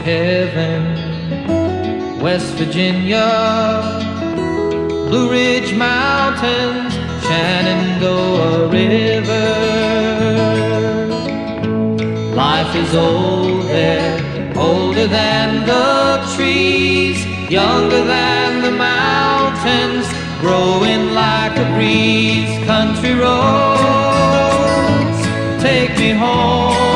heaven. West Virginia, Blue Ridge Mountains, Shenandoah River. Life is old there, older than the trees, younger than the mountains, growing like a breeze. Country roads, take me home.